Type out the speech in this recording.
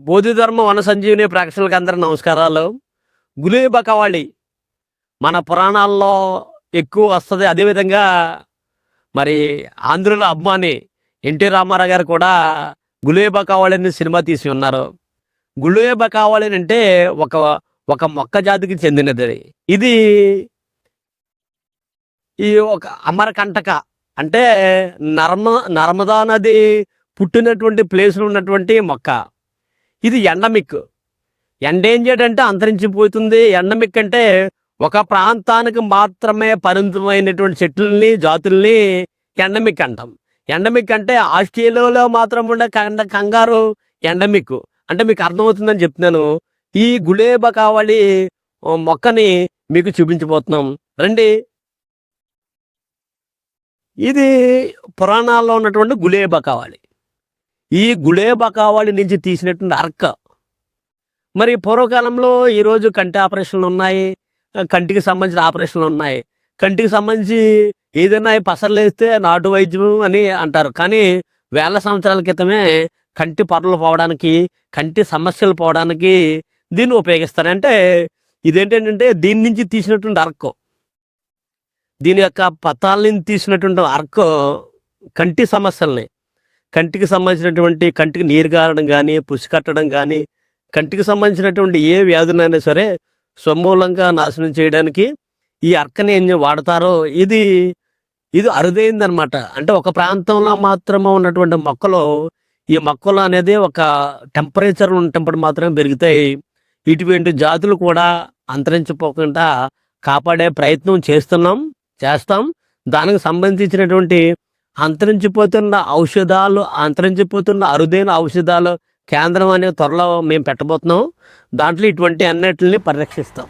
బోధిధర్మ వన సంజీవిని ప్రేక్షకులకు అందరూ నమస్కారాలు. గులేబకావళి మన పురాణాల్లో ఎక్కువ వస్తుంది. అదేవిధంగా మరి ఆంధ్రుల అభిమాని ఎన్టీ రామారావు గారు కూడా గులేబకావళి అనే సినిమా తీసి ఉన్నారు. గులేబకావళి అంటే ఒక ఒక మొక్క జాతికి చెందినది. ఇది ఈ ఒక అమరకంటక అంటే నర్మదా నది పుట్టినటువంటి ప్లేస్లో ఉన్నటువంటి మొక్క. ఇది ఎండమిక్. ఎండేంజర్డ్ అంటే అంతరించిపోతుంది. ఎండమిక్ అంటే ఒక ప్రాంతానికి మాత్రమే పరిమితమైనటువంటి చెట్లని జాతుల్ని ఎండమిక్ అంటాం. ఎండమిక్ అంటే ఆస్ట్రేలియాలో మాత్రం ఉండే కంగారు ఎండమిక్ అంటే మీకు అర్థమవుతుందని చెప్తున్నాను. ఈ గులేబకావళి మొక్కని మీకు చూపించబోతున్నాం రండి. ఇది పురాణాల్లో ఉన్నటువంటి గులేబకావళి. ఈ గులేబకావళి నుంచి తీసినటువంటి అర్క. మరి పూర్వకాలంలో ఈరోజు కంటి ఆపరేషన్లు ఉన్నాయి, కంటికి సంబంధించిన ఆపరేషన్లు ఉన్నాయి. కంటికి సంబంధించి ఏదైనా పసర్లు వేస్తే నాటు వైద్యం అని అంటారు. కానీ వేల సంవత్సరాల క్రితమే కంటి పొరలు పోవడానికి, కంటి సమస్యలు పోవడానికి దీన్ని ఉపయోగిస్తారు. అంటే ఇదేంటంటే దీని నుంచి తీసినటువంటి అర్క, దీని యొక్క పతాల నుంచి తీసినటువంటి అర్క కంటి సమస్యల్ని, కంటికి సంబంధించినటువంటి కంటికి నీరు గారడం కానీ, పుసి కట్టడం కానీ, కంటికి సంబంధించినటువంటి ఏ వ్యాధులైనా సరే సమూలంగా నాశనం చేయడానికి ఈ అర్కని ఏం వాడతారో ఇది అరుదైందనమాట. అంటే ఒక ప్రాంతంలో మాత్రమే ఉన్నటువంటి మొక్కలు, ఈ మొక్కలు అనేది ఒక టెంపరేచర్ ఉన్నప్పుడు మాత్రమే పెరుగుతాయి. ఇటువంటి జాతులు కూడా అంతరించిపోకుండా కాపాడే ప్రయత్నం చేస్తాం. దానికి సంబంధించినటువంటి అంతరించిపోతున్న అరుదైన ఔషధాలు కేంద్రం అనే త్వరలో మేము పెట్టబోతున్నాం. దాంట్లో ఇటువంటి అన్నిటిని పరిరక్షిస్తాం.